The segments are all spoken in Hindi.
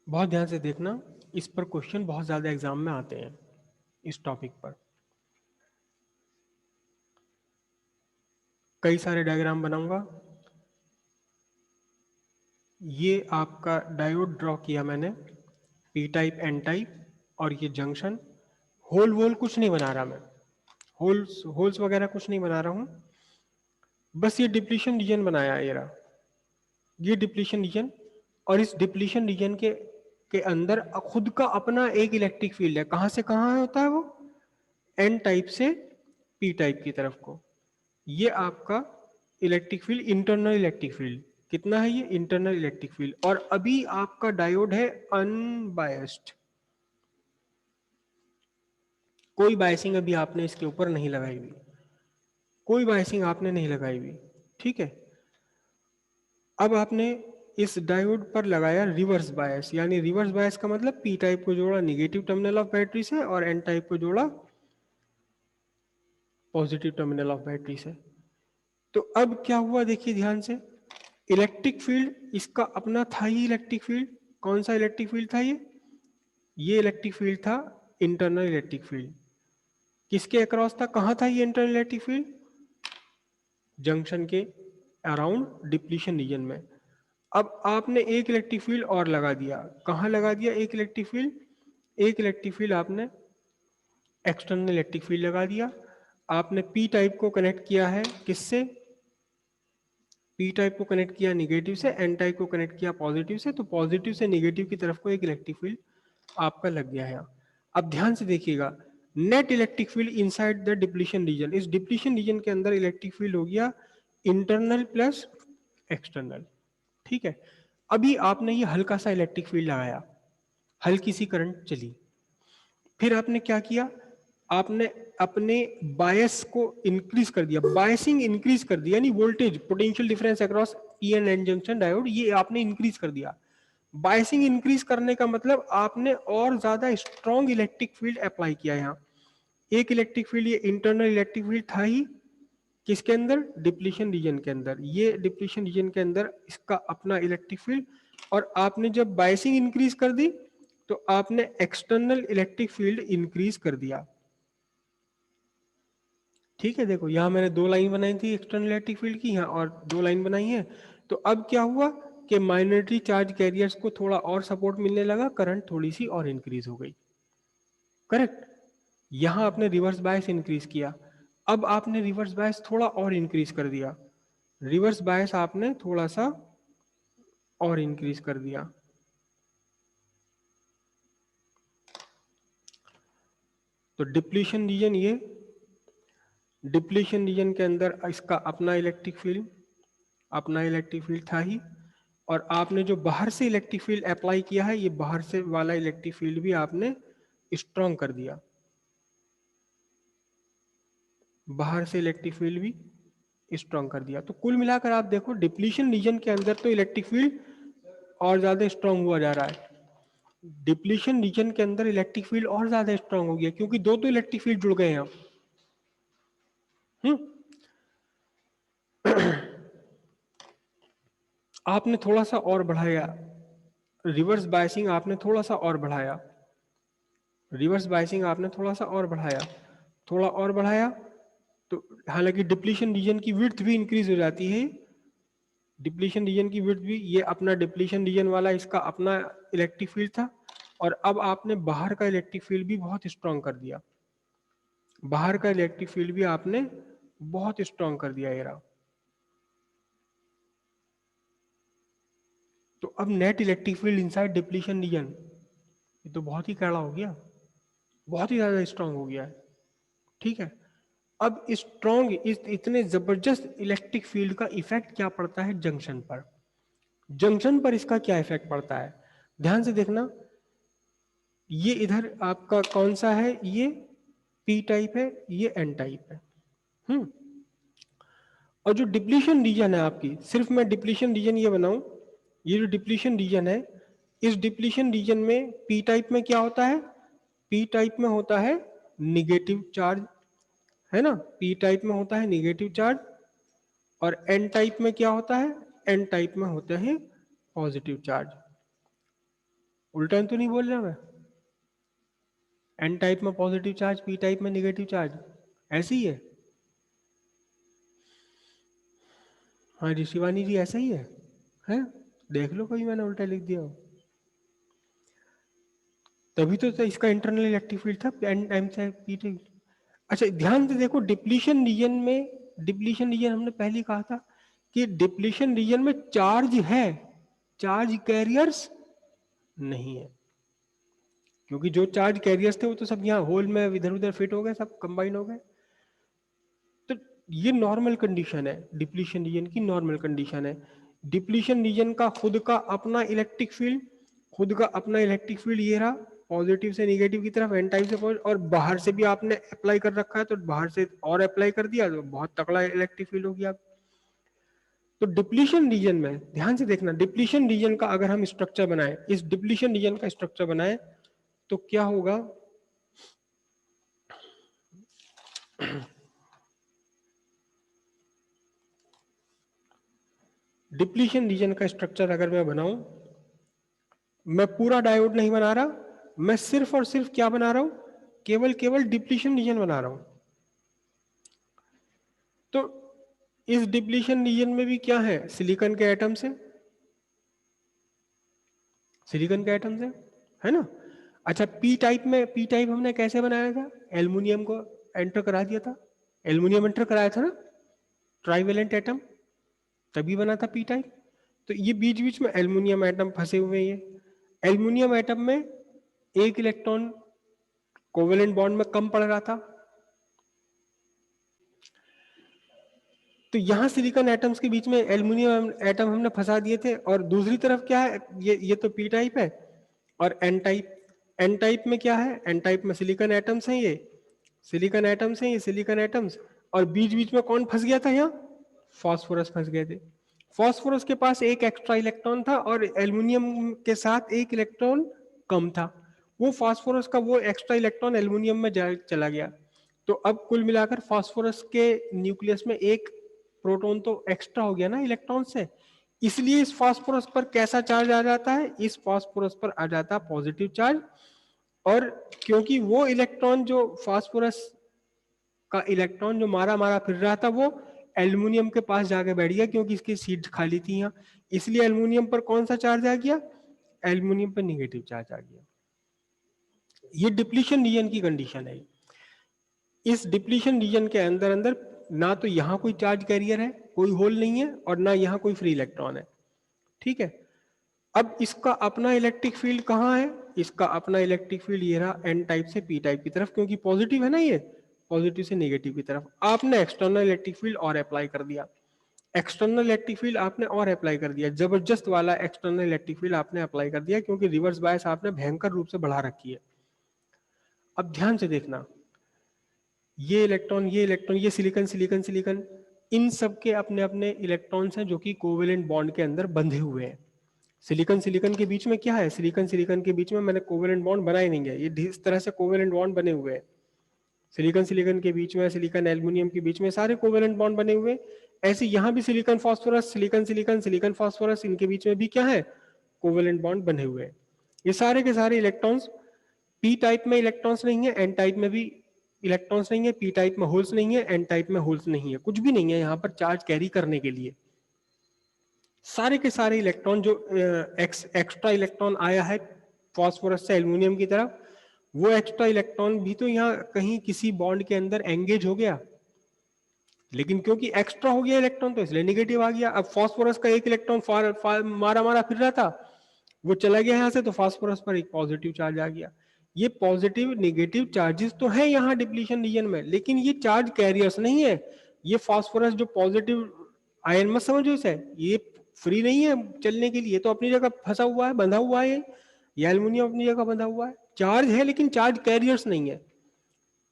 बहुत ध्यान से देखना, इस पर क्वेश्चन बहुत ज़्यादा एग्जाम में आते हैं इस टॉपिक पर। कई सारे डायग्राम बनाऊंगा। ये आपका डायोड ड्रॉ किया मैंने, पी टाइप एन टाइप, और ये जंक्शन। होल वोल कुछ नहीं बना रहा मैं, होल्स होल्स वगैरह कुछ नहीं बना रहा हूँ, बस ये डिप्लीशन रीजन बनाया है। ये डिप्लीशन रीजन, और इस डिप्लीशन रीजन के अंदर खुद का अपना एक इलेक्ट्रिक फील्ड है। कहाँ से कहाँ होता है वो? एन टाइप से पी टाइप की तरफ को। ये आपका electric field, internal electric field कितना है? ये इंटरनल इलेक्ट्रिक फील्ड। और अभी आपका डायोड है अनबायस्ड, कोई बायसिंग अभी आपने इसके ऊपर नहीं लगाई हुई, कोई बायसिंग आपने नहीं लगाई हुई, ठीक है। अब आपने इस डायोड पर लगाया रिवर्स बायस, यानी रिवर्स बायस का मतलब पी टाइप को जोड़ा निगेटिव टर्मिनल ऑफ बैटरी से और एन टाइप को जोड़ा पॉजिटिव टर्मिनल ऑफ बैटरी से। तो अब क्या हुआ देखिए ध्यान से, इलेक्ट्रिक फील्ड इसका अपना था ही इलेक्ट्रिक फील्ड। कौन सा इलेक्ट्रिक फील्ड था ये इलेक्ट्रिक फील्ड था इंटरनल इलेक्ट्रिक फील्ड। किसके अक्रॉस था? कहाँ था ये इंटरनल इलेक्ट्रिक फील्ड? जंक्शन के अराउंड डिप्लीशन रीजन में। अब आपने एक इलेक्ट्रिक फील्ड और लगा दिया। कहाँ लगा दिया एक इलेक्ट्रिक फील्ड? एक इलेक्ट्रिक फील्ड आपने एक्सटर्नल इलेक्ट्रिक फील्ड लगा दिया। आपने पी टाइप को कनेक्ट किया है किससे? पी टाइप को कनेक्ट किया निगेटिव से, एन टाइप को कनेक्ट किया पॉजिटिव से। तो पॉजिटिव से निगेटिव की तरफ को एक इलेक्ट्रिक फील्ड आपका लग गया है। अब ध्यान से देखिएगा, net electric field inside the depletion region, इस डिप्लीशन रीजन के अंदर इलेक्ट्रिक फील्ड हो गया इंटरनल प्लस एक्सटर्नल, ठीक है। अभी आपने ये हल्का सा इलेक्ट्रिक फील्ड लगाया, हल्की सी करंट चली, फिर आपने क्या किया? आपने अपने बायस को इंक्रीज कर दिया, बायसिंग इंक्रीज कर दिया, यानी voltage potential difference across P N N junction diode ये आपने इंक्रीज कर दिया। बायसिंग इंक्रीज करने का मतलब आपने और ज्यादा स्ट्रॉन्ग इलेक्ट्रिक फील्ड अप्लाई किया। यहाँ एक इलेक्ट्रिक फील्ड, ये इंटरनल इलेक्ट्रिक फील्ड था ही किसके अंदर? डिप्लीशन रीजन के अंदर। ये डिप्लीशन रीजन के अंदर इसका अपना इलेक्ट्रिक फील्ड, और आपने जब बायसिंग इंक्रीज कर दी तो आपने एक्सटर्नल इलेक्ट्रिक फील्ड इंक्रीज कर दिया, ठीक है। देखो यहां मैंने दो लाइन बनाई थी एक्सटर्नल इलेक्ट्रिक फील्ड की, यहाँ और दो लाइन बनाई है। तो अब क्या हुआ कि माइनॉरिटी चार्ज कैरियर्स को थोड़ा और सपोर्ट मिलने लगा, करंट थोड़ी सी और इंक्रीज हो गई, करेक्ट। यहां आपने रिवर्स बायस इंक्रीज किया, अब आपने रिवर्स बायस थोड़ा और इंक्रीज कर दिया, रिवर्स बायस आपने थोड़ा सा और इंक्रीज कर दिया। तो डिप्लीशन रीजन, ये डिप्लीशन रीजन के अंदर इसका अपना इलेक्ट्रिक फील्ड, अपना इलेक्ट्रिक फील्ड था ही, और आपने जो बाहर से इलेक्ट्रिक फील्ड अप्लाई किया है, ये बाहर से वाला इलेक्ट्रिक फील्ड भी आपने स्ट्रॉन्ग कर दिया, बाहर से इलेक्ट्रिक फील्ड भी स्ट्रॉन्ग कर दिया। तो कुल मिलाकर आप देखो डिप्लीशन रीजन के अंदर तो इलेक्ट्रिक फील्ड और ज्यादा स्ट्रॉन्ग हुआ जा रहा है, डिप्लीशन रीजन के अंदर इलेक्ट्रिक फील्ड और ज्यादा स्ट्रॉन्ग हो गया, क्योंकि दो तो इलेक्ट्रिक फील्ड जुड़ गए हैं। हम्म आपने थोड़ा सा और बढ़ाया, रिवर्स बायसिंग आपने थोड़ा सा और बढ़ाया, रिवर्स बायसिंग आपने थोड़ा सा और बढ़ाया, थोड़ा और बढ़ाया, तो हालांकि डिप्लीशन रीजन की विड्थ भी इंक्रीज हो जाती है, डिप्लीशन रीजन की विड्थ भी, ये अपना डिप्लीशन रीजन वाला इसका अपना इलेक्ट्रिक फील्ड था, और अब आपने बाहर का इलेक्ट्रिक फील्ड भी बहुत स्ट्रॉन्ग कर दिया, बाहर का इलेक्ट्रिक फील्ड भी आपने बहुत स्ट्रॉन्ग कर दिया ये रहा। तो अब net electric field inside depletion region, ये तो बहुत ही कड़ा हो गया, बहुत ही ज्यादा स्ट्रॉन्ग हो गया है, ठीक है। अब स्ट्रॉन्ग इस इतने जबरदस्त इलेक्ट्रिक फील्ड का इफेक्ट क्या पड़ता है जंक्शन पर? जंक्शन पर इसका क्या इफेक्ट पड़ता है? ध्यान से देखना, ये इधर आपका कौन सा है? ये पी टाइप है, ये एन टाइप है। हम्म और जो डिप्लीशन रीजन है आपकी, सिर्फ मैं डिप्लीशन रीजन ये बनाऊं, ये जो डिप्लीशन रीजन है, इस डिप्लीशन रीजन में पी टाइप में क्या होता है? पी टाइप में होता है निगेटिव चार्ज, है ना, पी टाइप में होता है निगेटिव चार्ज, और एन टाइप में क्या होता है? एन टाइप में होते हैं पॉजिटिव चार्ज। उल्टा तो नहीं बोल रहा मैं? एन टाइप में पॉजिटिव चार्ज, पी टाइप में नेगेटिव चार्ज, ऐसे ही है। हाँ जी शिवानी जी, ऐसा ही है, हैं? देख लो कोई मैंने उल्टा लिख दिया हो। तभी तो इसका इंटरनल इलेक्ट्रिक फील्ड था एन टाइम से पी टाइप। अच्छा ध्यान से देखो, डिप्लीशन रीजन में, डिप्लीशन रीजन हमने पहले ही कहा था कि डिप्लीशन रीजन में चार्ज है, चार्ज कैरियर्स नहीं है, क्योंकि जो चार्ज कैरियर्स थे वो तो सब यहाँ होल में इधर उधर फिट हो गए, सब कंबाइन हो गए। तो ये नॉर्मल कंडीशन है, डिप्लीशन रीजन की नॉर्मल कंडीशन है। डिप्लीशन रीजन का खुद का अपना इलेक्ट्रिक फील्ड, खुद का अपना इलेक्ट्रिक फील्ड ये रहा, पॉजिटिव से निगेटिव की तरफ, एन टाइप से पॉजिटिव, और बाहर से भी आपने अप्लाई कर रखा है, तो बाहर से और अप्लाई कर दिया तो बहुत तगड़ा इलेक्ट्रिक फील्ड हो गया। तो डिप्लीशन रीजन में ध्यान से देखना, डिप्लीशन रीजन का अगर हम स्ट्रक्चर बनाए, इस डिप्लीशन रीजन का स्ट्रक्चर बनाए तो क्या होगा? डिप्लीशन रीजन का स्ट्रक्चर अगर मैं बनाऊं, मैं पूरा डायोड नहीं बना रहा, मैं सिर्फ और सिर्फ क्या बना रहा हूं? केवल केवल डिप्लीशन रीजन बना रहा हूं। तो इस डिप्लीशन रीजन में भी क्या है? सिलिकॉन के एटम से, सिलिकॉन के एटम से, है ना? अच्छा पी टाइप में, पी टाइप हमने कैसे बनाया था? एल्युमिनियम को एंटर करा दिया था, एल्युमिनियम एंटर कराया था ना, ट्राइवेलेंट एटम, तभी बना था पी टाइप। तो ये बीच बीच में एल्युमिनियम एटम फंसे हुए हैं, ये एल्युमिनियम एटम में एक इलेक्ट्रॉन कोवेलेंट बॉन्ड में कम पड़ रहा था, तो यहां सिलिकॉन एटम्स के बीच में एल्युमिनियम एटम हमने फंसा दिए थे। और दूसरी तरफ क्या है? ये तो पी टाइप है, और एन टाइप, एन टाइप में क्या है? एन टाइप में सिलिकॉन एटम्स हैं, ये सिलिकॉन एटम्स हैं, ये सिलिकॉन एटम्स, और बीच बीच में कौन फंस गया था? यहाँ फास्फोरस फंस गए थे। फास्फोरस के पास एक एक्स्ट्रा इलेक्ट्रॉन था और एल्युमिनियम के साथ एक इलेक्ट्रॉन कम था, वो फास्फोरस का वो एक्स्ट्रा इलेक्ट्रॉन एल्युमिनियम में चला गया। तो अब कुल मिलाकर फास्फोरस के न्यूक्लियस में एक प्रोटॉन तो एक्स्ट्रा हो गया ना इलेक्ट्रॉन से, इसलिए इस फास्फोरस पर कैसा चार्ज आ जाता है? इस फास्फोरस पर आ जाता है पॉजिटिव चार्ज। और क्योंकि वो इलेक्ट्रॉन जो फास्फोरस का इलेक्ट्रॉन जो मारा मारा फिर रहा था, वो एल्युमिनियम के पास जाके बैठ गया, क्योंकि इसकी सीट खाली थी यहाँ, इसलिए एल्युमिनियम पर कौन सा चार्ज आ गया? एल्युमिनियम पर निगेटिव चार्ज आ गया। ये डिप्लीशन रीजन की कंडीशन है। इस डिप्लीशन रीजन के अंदर अंदर ना तो यहाँ कोई चार्ज कैरियर है, कोई होल नहीं है, और ना यहाँ कोई फ्री इलेक्ट्रॉन है, ठीक है? अब इसका अपना इलेक्ट्रिक फील्ड कहाँ है? इसका अपना इलेक्ट्रिक फील्ड ये रहा एन टाइप से पी टाइप की तरफ, क्योंकि पॉजिटिव है ना, ये पॉजिटिव से नेगेटिव की तरफ। आपने एक्सटर्नल इलेक्ट्रिक फील्ड और अप्लाई कर दिया, एक्सटर्नल इलेक्ट्रिक फील्ड आपने और अप्लाई कर दिया, जबरदस्त वाला एक्सटर्नल इलेक्ट्रिक फील्ड आपने अप्लाई कर दिया, क्योंकि रिवर्स बायस आपने भयंकर रूप से बढ़ा रखी है। अब ध्यान से देखना, ये इलेक्ट्रॉन, ये इलेक्ट्रॉन, ये सिलिकॉन, सिलिकॉन, सिलिकॉन, इन सब के अपने अपने इलेक्ट्रॉन्स हैं जो कि कोवेलेंट बॉन्ड के अंदर बंधे हुए हैं। सिलिकॉन सिलिकॉन के बीच में क्या है? सिलिकॉन सिलिकॉन के बीच में मैंने कोवेलेंट बॉन्ड बनाए नहीं है, ये इस तरह से कोवेलेंट बॉन्ड बने हुए हैं। सिलिकॉन सिलिकॉन के बीच में, सिलिकॉन एल्युमिनियम के बीच में सारे कोवेलेंट बॉन्ड बने हुए। ऐसे यहाँ भी silicon phosphorus, silicon silicon, silicon phosphorus, इनके बीच में भी क्या है? कोवेलेंट बॉन्ड बने हुए हैं। ये सारे के सारे इलेक्ट्रॉन्स, पी टाइप में इलेक्ट्रॉन्स नहीं है, एन टाइप में भी इलेक्ट्रॉन्स नहीं है, पी टाइप में होल्स नहीं है, एन टाइप में होल्स नहीं है, कुछ भी नहीं है यहाँ पर चार्ज कैरी करने के लिए। सारे के सारे इलेक्ट्रॉन जो एक्स्ट्रा इलेक्ट्रॉन आया है फास्फोरस से एल्युमिनियम की तरफ, वो एक्स्ट्रा इलेक्ट्रॉन भी तो यहाँ कहीं किसी बॉन्ड के अंदर एंगेज हो गया, लेकिन क्योंकि एक्स्ट्रा हो गया इलेक्ट्रॉन तो इसलिए नेगेटिव आ गया। अब फास्फोरस का एक इलेक्ट्रॉन मारा मारा फिर रहा था, वो चला गया यहाँ से, तो फास्फोरस पर एक पॉजिटिव चार्ज आ गया। ये पॉजिटिव नेगेटिव चार्जेस तो है यहाँ डिप्लीशन रीजन में, लेकिन ये चार्ज कैरियर्स नहीं है। ये फास्फोरस जो पॉजिटिव आयन मत समझो इसे, ये फ्री नहीं है चलने के लिए, तो अपनी जगह फंसा हुआ है, बंधा हुआ है, ये एल्युमिनियम अपनी जगह बंधा हुआ है। चार्ज है लेकिन चार्ज कैरियर्स नहीं है।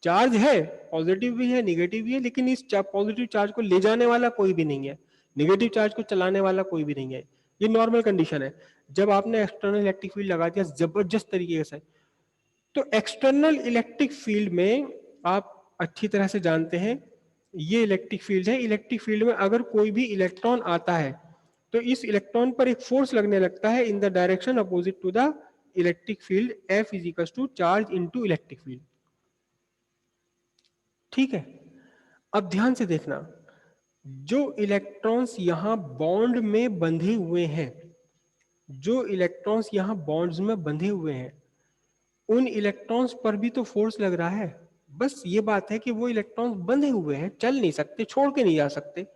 चार्ज है, पॉजिटिव भी है निगेटिव भी है, लेकिन इस पॉजिटिव चार्ज को ले जाने वाला कोई भी नहीं है, निगेटिव चार्ज को चलाने वाला कोई भी नहीं है। ये नॉर्मल कंडीशन है। जब आपने एक्सटर्नल इलेक्ट्रिक फील्ड लगा दिया जबरदस्त तरीके से, तो एक्सटर्नल इलेक्ट्रिक फील्ड में आप अच्छी तरह से जानते हैं, ये इलेक्ट्रिक फील्ड है। इलेक्ट्रिक फील्ड में अगर कोई भी इलेक्ट्रॉन आता है तो इस इलेक्ट्रॉन पर एक फोर्स लगने लगता है in the direction opposite to the electric field F is equal to charge into electric field. ठीक है, अब ध्यान से देखना, जो इलेक्ट्रॉन्स यहां बॉन्ड में बंधे हुए हैं, जो इलेक्ट्रॉन्स यहां बॉन्ड्स में बंधे हुए हैं, उन इलेक्ट्रॉन्स पर भी तो फोर्स लग रहा है। बस ये बात है कि वो इलेक्ट्रॉन्स बंधे हुए हैं, चल नहीं सकते, छोड़ के नहीं जा सकते,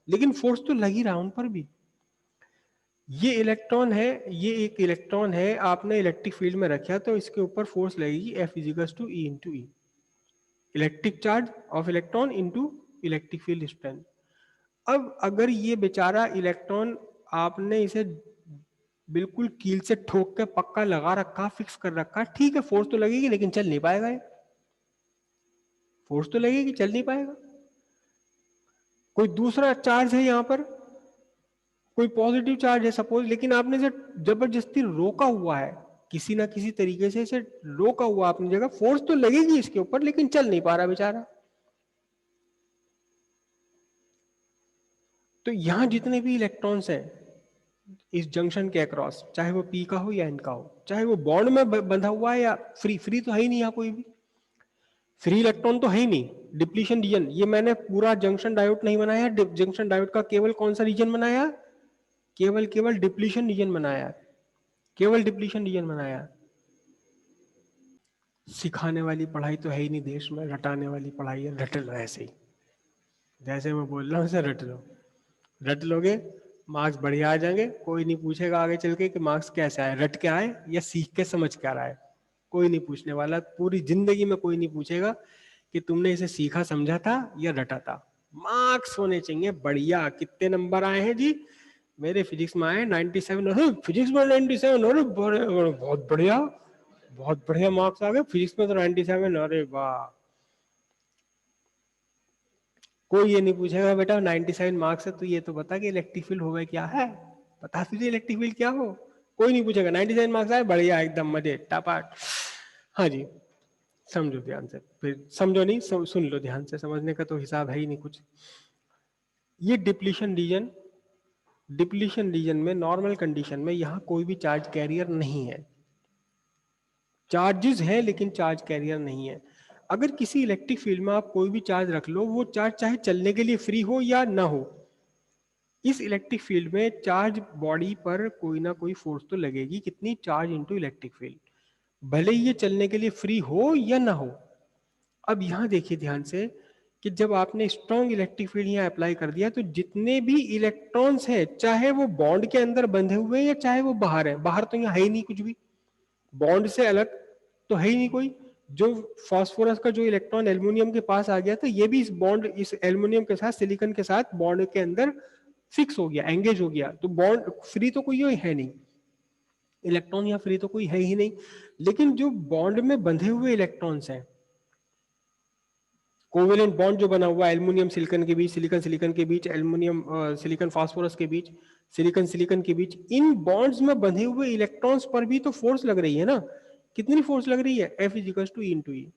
लेकिन फोर्स तो लग ही रहा उन पर भी। ये इलेक्ट्रॉन है, ये एक इलेक्ट्रॉन है, आपने इलेक्ट्रिक फील्ड में रखा तो इसके ऊपर फोर्स लगेगी F इजिकल्स to E into e, electric charge of electron into electric field strength. अब अगर ये बेचारा इलेक्ट्रॉन आपने इसे बिल्कुल कील से ठोक के पक्का लगा रखा, फिक्स कर रखा, ठीक है फोर्स तो लगेगी लेकिन चल नहीं पाएगा, फोर्स तो लगेगी, चल नहीं पाएगा। कोई दूसरा चार्ज है यहां पर, कोई पॉजिटिव चार्ज है सपोज, लेकिन आपने इसे जबरदस्ती रोका हुआ है, किसी ना किसी तरीके से इसे रोका हुआ आपने जगह, फोर्स तो लगेगी इसके ऊपर लेकिन चल नहीं पा रहा बेचारा। तो यहां जितने भी इलेक्ट्रॉन्स हैं इस जंक्शन के अक्रॉस, चाहे वो पी का हो या एन का हो, चाहे वो बॉन्ड में बंधा हुआ है या फ्री, फ्री तो है ही नहीं यहाँ कोई भी, फ्री इलेक्ट्रॉन तो है ही नहीं, डिप्लीशन रीजन। ये मैंने पूरा जंक्शन डायोड नहीं बनाया, जंक्शन डायोड का केवल कौन सा रीजन बनाया, केवल केवल डिप्लीशन रीजन बनाया, केवल डिप्लीशन रीजन बनाया। सिखाने वाली पढ़ाई तो है ही नहीं देश में, रटाने वाली पढ़ाई है, रट लो ऐसे ही, जैसे मैं बोल रहा हूँ उसे रट लो, रट लोगे मार्क्स बढ़िया आ जाएंगे, कोई नहीं पूछेगा आगे चल के कि मार्क्स कैसे आए, रट के आए या सीख के समझ के आ रहा है, कोई नहीं पूछने वाला, पूरी जिंदगी में कोई नहीं पूछेगा कि तुमने इसे सीखा समझा था या रटा था। मार्क्स होने चाहिए बढ़िया। कितने नंबर आए हैं जी? मेरे फिजिक्स में आए 97। फिजिक्स में 97? अरे बहुत बढ़िया, बहुत बढ़िया मार्क्स आ गए फिजिक्स में तो 97। अरे वाह। कोई ये नहीं पूछेगा बेटा 97 मार्क्स है तो ये तो बता कि इलेक्ट्रिक फील्ड होगा क्या है, बता तुझे इलेक्ट्रिक फील्ड क्या हो। कोई नहीं पूछेगा, 97 मार्क्स आए बढ़िया एकदम मजे टापाट। हाँ जी, समझो ध्यान से, फिर समझो नहीं सुन लो ध्यान से, समझने का तो हिसाब है ही नहीं कुछ। ये डिप्लीशन रीजन, डिप्लीशन रीजन में नॉर्मल कंडीशन में यहां कोई भी चार्ज कैरियर नहीं है, चार्जेस है लेकिन चार्ज कैरियर नहीं है। अगर किसी इलेक्ट्रिक फील्ड में आप कोई भी चार्ज रख लो, वो चार्ज चाहे चलने के लिए फ्री हो या ना हो, इस इलेक्ट्रिक फील्ड में चार्ज बॉडी पर कोई ना कोई फोर्स तो लगेगी, कितनी, चार्ज इनटू इलेक्ट्रिक फील्ड, भले ही ये चलने के लिए फ्री हो या ना हो। अब यहां देखिए ध्यान से कि जब आपने स्ट्रॉन्ग इलेक्ट्रिक फील्ड यहां अप्लाई कर दिया तो जितने भी इलेक्ट्रॉन्स हैं, चाहे वो बॉन्ड के अंदर बंधे हुए हैं या चाहे वो बाहर है, बाहर तो यहाँ है ही नहीं कुछ भी, बॉन्ड से अलग तो है ही नहीं कोई। जो फास्फोरस का जो इलेक्ट्रॉन एल्युमिनियम के पास आ गया तो ये भी इस बॉन्ड, इस एल्युमिनियम के साथ, सिलिकॉन के साथ बॉन्ड के अंदर फिक्स हो गया, एंगेज हो गया, तो बॉन्ड फ्री तो कोई है नहीं, इलेक्ट्रॉन या फ्री तो कोई है ही नहीं। लेकिन जो बॉन्ड में बंधे हुए इलेक्ट्रॉन्स हैं, कोवेलेंट बॉन्ड जो बना हुआ है एल्युमिनियम सिलिकॉन के बीच, सिलिकॉन सिलिकॉन के बीच, एल्युमिनियम सिलिकॉन फास्फोरस के बीच, सिलिकॉन सिलिकॉन के बीच, इन बॉन्ड्स में बंधे हुए इलेक्ट्रॉन्स पर भी तो फोर्स लग रही है ना। कितनी फोर्स लग रही है? F इजिकल्स to E into E.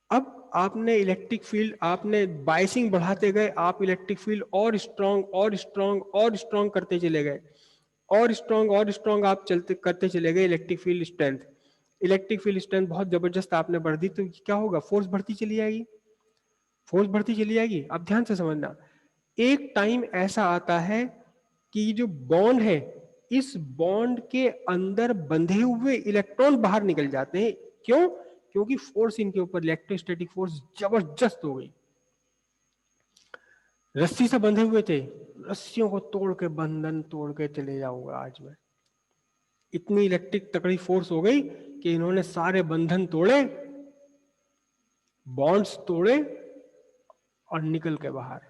अब आपने इलेक्ट्रिक फील्ड, आपने बाइसिंग बढ़ाते गए, आप इलेक्ट्रिक फील्ड और स्ट्रॉन्ग और स्ट्रॉन्ग और स्ट्रॉन्ग करते चले गए, और स्ट्रॉन्ग आप चलते करते चले गए electric field strength. Electric field strength बहुत जबरदस्त आपने बढ़ दी तो क्या होगा? फोर्स बढ़ती चली जाएगी, फोर्स बढ़ती चली जाएगी। अब ध्यान से समझना, एक टाइम ऐसा आता है कि जो बॉन्ड है, इस बॉन्ड के अंदर बंधे हुए इलेक्ट्रॉन बाहर निकल जाते हैं। क्यों? क्योंकि फोर्स इनके ऊपर, इलेक्ट्रोस्टैटिक फोर्स जबरदस्त हो गई। रस्सी से बंधे हुए थे, रस्सियों को तोड़ के, बंधन तोड़ के चले जाऊंगा आज मैं। इतनी इलेक्ट्रिक तकड़ी फोर्स हो गई कि इन्होंने सारे बंधन तोड़े, बॉन्ड्स तोड़े और निकल के बाहर।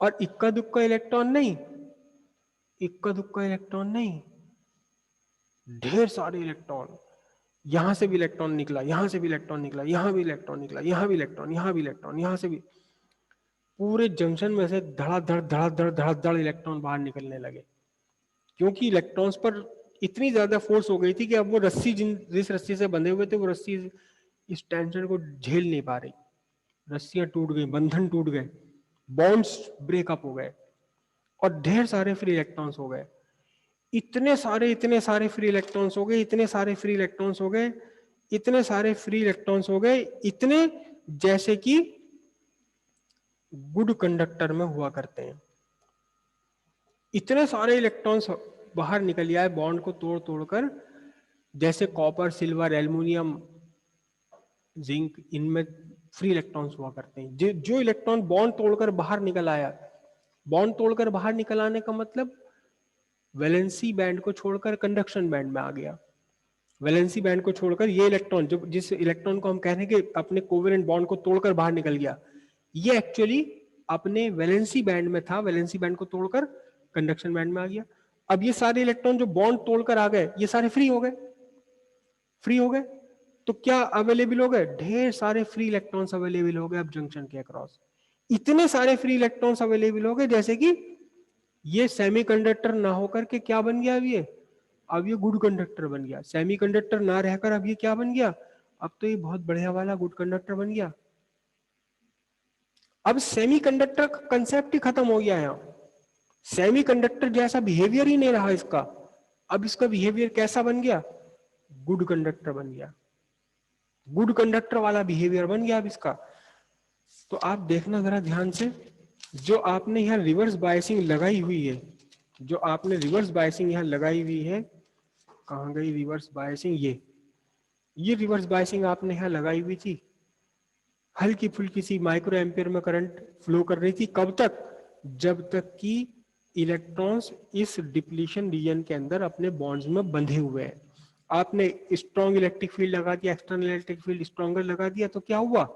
और इक्का दुक्का इलेक्ट्रॉन नहीं, इक्का दुक्का इलेक्ट्रॉन नहीं, ढेर सारे इलेक्ट्रॉन, यहां से भी इलेक्ट्रॉन निकला, यहां से भी इलेक्ट्रॉन निकला, यहां भी इलेक्ट्रॉन निकला, यहां भी इलेक्ट्रॉन, यहां भी इलेक्ट्रॉन, यहां से भी, पूरे जंक्शन में से धड़ाधड़ धड़ाधड़ धड़ाधड़ इलेक्ट्रॉन बाहर निकलने लगे। क्योंकि इलेक्ट्रॉन्स पर इतनी ज्यादा फोर्स हो गई थी कि अब वो रस्सी, जिस रस्सी से बंधे हुए थे, वो रस्सी इस टेंशन को झेल नहीं पा रही, रस्सियां टूट गई, बंधन टूट गए, बॉन्ड्स ब्रेकअप हो गए और ढेर सारे फ्री इलेक्ट्रॉन्स हो गए। इतने सारे फ्री इलेक्ट्रॉन्स हो गए, इतने सारे फ्री इलेक्ट्रॉन्स हो गए, इतने सारे फ्री इलेक्ट्रॉन्स हो गए, इतने जैसे कि गुड कंडक्टर में हुआ करते हैं। इतने सारे इलेक्ट्रॉन्स बाहर निकल आए बॉन्ड को तोड़ तोड़कर, जैसे कॉपर, सिल्वर, एल्युमिनियम, जिंक, इनमें फ्री इलेक्ट्रॉन्स हुआ करते हैं। जो इलेक्ट्रॉन बॉन्ड तोड़कर बाहर निकल आया, बॉन्ड तोड़कर बाहर निकल आने का मतलब वैलेंसी बैंड को छोड़कर कंडक्शन बैंड में आ गया। वैलेंसी बैंड को छोड़कर ये इलेक्ट्रॉन, जो जिस इलेक्ट्रॉन को हम कह रहे हैं कि अपने कोवेलेंट बॉन्ड को तोड़कर बाहर निकल गया, ये एक्चुअली अपने वैलेंसी बैंड में था, वैलेंसी बैंड को तोड़कर कंडक्शन बैंड में आ गया। अब ये सारे इलेक्ट्रॉन जो बॉन्ड तोड़कर आ गए, ये सारे फ्री हो गए। फ्री हो गए तो क्या अवेलेबल हो गए? ढेर सारे फ्री इलेक्ट्रॉन्स अवेलेबल हो गए अब जंक्शन के अक्रॉस। इतने सारे फ्री इलेक्ट्रॉन्स अवेलेबल हो गए जैसे कि ये सेमीकंडक्टर ना होकर के क्या बन गया अब ये गुड कंडक्टर बन गया। सेमीकंडक्टर ना रहकर अब ये क्या बन गया? अब तो ये बहुत बढ़िया वाला गुड कंडक्टर बन गया। अब सेमीकंडक्टर का कंसेप्ट ही खत्म हो गया है। सेमीकंडक्टर जैसा बिहेवियर ही नहीं रहा इसका। अब इसका बिहेवियर कैसा बन गया? गुड कंडक्टर बन गया। गुड कंडक्टर वाला बिहेवियर बन गया अब इसका। तो आप देखना जरा ध्यान से, जो आपने यहां रिवर्स बायसिंग लगाई हुई है, जो आपने रिवर्स बायसिंग यहां लगाई हुई है, कहां गई रिवर्स बायसिंग? ये रिवर्स बायसिंग आपने यहां लगाई हुई थी, हल्की फुल्की सी माइक्रो एम्पियर में करंट फ्लो कर रही थी। कब तक? जब तक कि इलेक्ट्रॉन्स इस डिप्लीशन रीजन के अंदर अपने बॉन्ड्स में बंधे हुए हैं। आपने स्ट्रॉन्ग इलेक्ट्रिक फील्ड लगा दिया, एक्सटर्नल इलेक्ट्रिक फील्ड स्ट्रॉन्गर लगा दिया, तो क्या हुआ?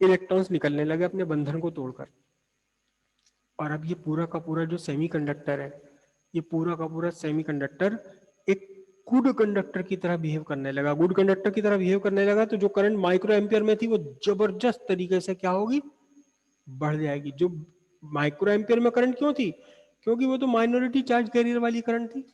इलेक्ट्रॉन्स निकलने लगे अपने बंधन को तोड़कर। और अब ये पूरा का पूरा जो सेमीकंडक्टर है, ये पूरा का पूरा सेमीकंडक्टर एक गुड कंडक्टर की तरह बिहेव करने लगा। गुड कंडक्टर की तरह बिहेव करने लगा तो जो करंट माइक्रो एम्पियर में थी वो जबरदस्त तरीके से क्या होगी? बढ़ जाएगी। जो माइक्रो एम्पियर में करंट क्यों थी? क्योंकि वो तो माइनॉरिटी चार्ज कैरियर वाली करंट थी।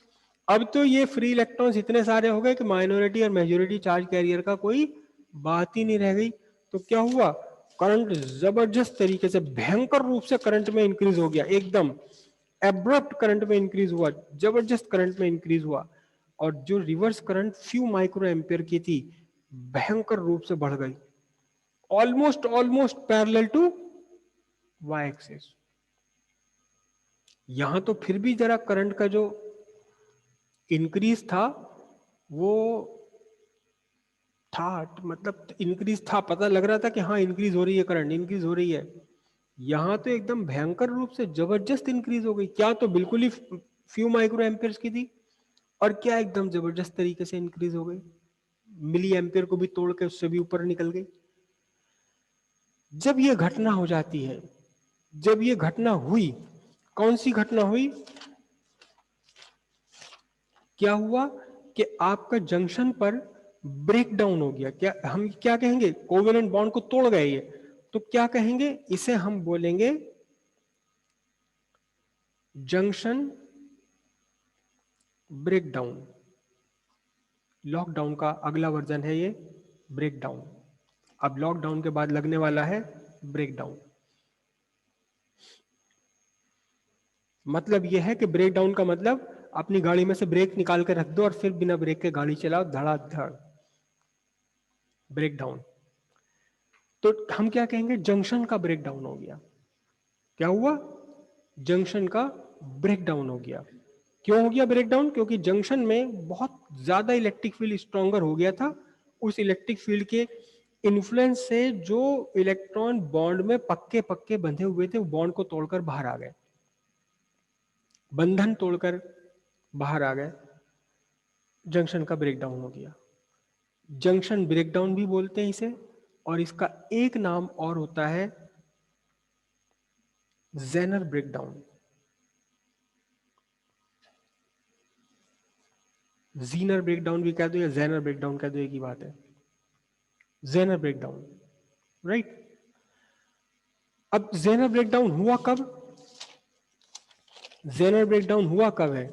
अब तो ये फ्री इलेक्ट्रॉन्स इतने सारे हो गए कि माइनॉरिटी और मेजोरिटी चार्ज कैरियर का कोई बात ही नहीं रह गई। तो क्या हुआ? करंट जबरदस्त तरीके से, भयंकर रूप से करंट में इंक्रीज हो गया। एकदम एब्रप्ट करंट में इंक्रीज हुआ, जबरदस्त करंट में इंक्रीज हुआ। और जो reverse current few micro ampere की थी, भयंकर रूप से बढ़ गई, almost almost parallel to Y axis. यहां तो फिर भी जरा करंट का जो इंक्रीज था वो था, मतलब इंक्रीज था, पता लग रहा था कि हाँ इंक्रीज हो रही है, करंट इंक्रीज हो रही है। यहां तो एकदम भयंकर रूप से जबरदस्त इंक्रीज हो गई। क्या तो बिल्कुल ही फ्यू माइक्रो एम्पियर्स की थी, और क्या एकदम जबरदस्त तरीके से इंक्रीज हो गई, मिली एम्पियर को भी तोड़ के उससे भी ऊपर निकल गई। जब ये घटना हो जाती है, जब ये घटना हुई, कौन सी घटना हुई? क्या हुआ कि आपका जंक्शन पर ब्रेक डाउन हो गया। क्या हम क्या कहेंगे? कोवेलेंट बॉन्ड को तोड़ गए ये, तो क्या कहेंगे? इसे हम बोलेंगे जंक्शन ब्रेकडाउन। लॉकडाउन का अगला वर्जन है ये ब्रेकडाउन। अब लॉकडाउन के बाद लगने वाला है ब्रेकडाउन। मतलब यह है कि ब्रेकडाउन का मतलब अपनी गाड़ी में से ब्रेक निकाल कर रख दो और फिर बिना ब्रेक के गाड़ी चलाओ धड़ाधड़, ब्रेकडाउन। तो हम क्या कहेंगे? जंक्शन का ब्रेकडाउन हो गया। क्या हुआ? जंक्शन का ब्रेकडाउन हो गया। क्यों हो गया ब्रेकडाउन? क्योंकि जंक्शन में बहुत ज्यादा इलेक्ट्रिक फील्ड स्ट्रॉन्गर हो गया था। उस इलेक्ट्रिक फील्ड के इन्फ्लुएंस से जो इलेक्ट्रॉन बॉन्ड में पक्के पक्के बंधे हुए थे वो बॉन्ड को तोड़कर बाहर आ गए, बंधन तोड़कर बाहर आ गए। जंक्शन का ब्रेकडाउन हो गया। जंक्शन ब्रेकडाउन भी बोलते हैं इसे, और इसका एक नाम और होता है जेनर ब्रेकडाउन। जीनर ब्रेकडाउन भी कह दो या जेनर ब्रेकडाउन कह दो, एक ही बात है। Zener breakdown, right. अब जेनर ब्रेकडाउन हुआ कब? जेनर ब्रेकडाउन हुआ कब है?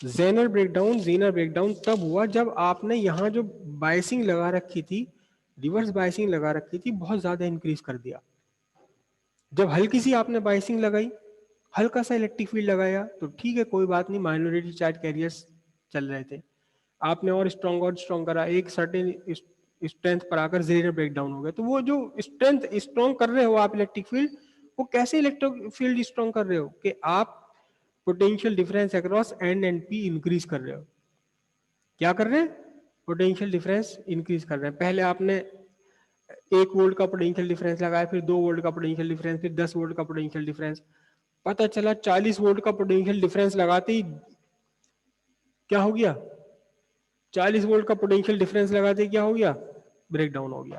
जेनर ब्रेकडाउन तब हुआ जब आपने यहां जो बायसिंग लगा रखी थी, रिवर्स बायसिंग लगा रखी थी, बहुत ज्यादा इंक्रीज कर दिया। जब हल्की सी आपने बायसिंग लगाई हल्का सा इलेक्ट्रिक फील्ड लगाया तो ठीक है, कोई बात नहीं, माइनॉरिटी चार्ज कैरियर्स चल रहे थे। आपने और स्ट्रॉन्ग करा, एक सर्टेन स्ट्रेंथ पर आकर जेनर ब्रेकडाउन हो गया, तो वो जो स्ट्रेंथ स्ट्रॉन्ग कर रहे हो आप इलेक्ट्रिक फील्ड, वो कैसे इलेक्ट्रिक फील्ड स्ट्रॉन्ग कर रहे हो कि आप potential difference across N and P increase कर रहे हो। क्या कर रहे हैं? पोटेंशियल डिफरेंस इंक्रीज कर रहे हैं। पहले आपने 1 वोल्ट का पोटेंशियल डिफरेंस लगाया, फिर 2 वोल्ट का पोटेंशियल डिफरेंस, फिर 10 वोल्ट का पोटेंशियल डिफरेंस, पता चला 40 वोल्ट का पोटेंशियल डिफरेंस लगाते ही क्या हो गया? 40 वोल्ट का पोटेंशियल डिफरेंस लगाते ही क्या हो गया? ब्रेकडाउन हो गया।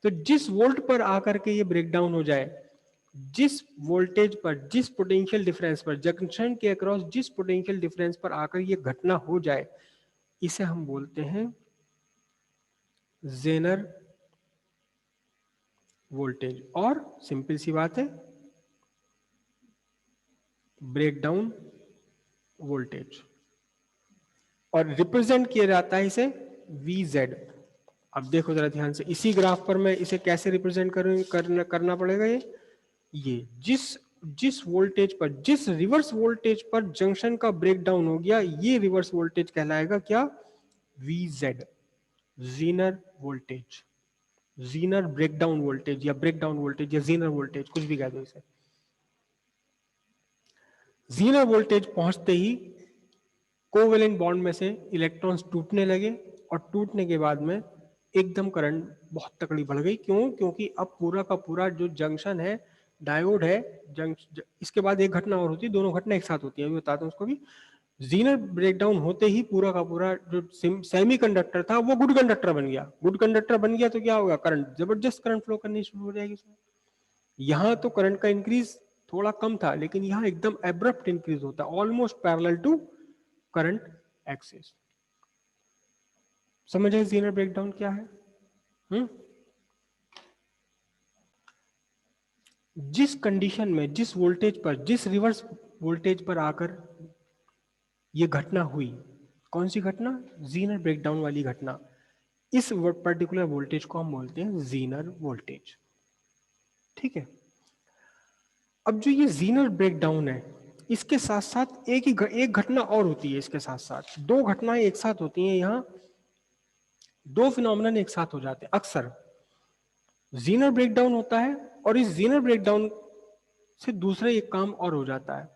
तो जिस वोल्ट पर आकर के ये ब्रेकडाउन हो जाए, जिस वोल्टेज पर, जिस पोटेंशियल डिफरेंस पर, जंक्शन के अक्रॉस जिस पोटेंशियल डिफरेंस पर आकर ये घटना हो जाए, इसे हम बोलते हैं जेनर वोल्टेज। और सिंपल सी बात है, ब्रेकडाउन वोल्टेज, और रिप्रेजेंट किया जाता है इसे VZ। अब देखो जरा ध्यान से, इसी ग्राफ पर मैं इसे कैसे रिप्रेजेंट करना पड़ेगा। ये जिस जिस वोल्टेज पर, जिस रिवर्स वोल्टेज पर जंक्शन का ब्रेकडाउन हो गया, ये रिवर्स वोल्टेज कहलाएगा क्या? VZ, Zener voltage, Zener breakdown voltage, या ब्रेकडाउन वोल्टेज, या जीनर वोल्टेज, कुछ भी कह दो इसे। जीनर वोल्टेज पहुंचते ही कोवेलेंट बॉन्ड में से इलेक्ट्रॉन्स टूटने लगे, और टूटने के बाद में एकदम करंट बहुत तकड़ी बढ़ गई। क्यों? क्योंकि अब पूरा का पूरा जो जंक्शन है, डायोड है, इसके बाद एक घटना और होती है, दोनों घटना एक साथ होती है, अभी बताता हूँ उसको भी। जीनर ब्रेकडाउन होते ही पूरा का पूरा जो सेमी कंडक्टर था वो गुड कंडक्टर बन गया। गुड कंडक्टर बन गया तो क्या होगा? करंट, जबरदस्त करंट फ्लो करनी शुरू हो जाएगी इसमें। यहाँ तो करंट का इंक्रीज थोड़ा कम था, लेकिन यहाँ एकदम एब्रप्ट इंक्रीज होता है, almost parallel to current axis. समझ आए जीनर ब्रेकडाउन क्या है? जिस कंडीशन में, जिस वोल्टेज पर, जिस रिवर्स वोल्टेज पर आकर ये घटना हुई, कौन सी घटना? जीनर ब्रेकडाउन वाली घटना। इस पर्टिकुलर वोल्टेज को हम बोलते हैं जीनर वोल्टेज। ठीक है। अब जो ये जीनर ब्रेकडाउन है, इसके साथ साथ एक घटना और होती है, इसके साथ साथ दो घटनाएं एक साथ होती हैं। यहाँ दो फिनोमेनन एक साथ हो जाते हैं अक्सर। जीनर ब्रेकडाउन होता है, और इस जीनर ब्रेकडाउन से दूसरा एक काम और हो जाता है।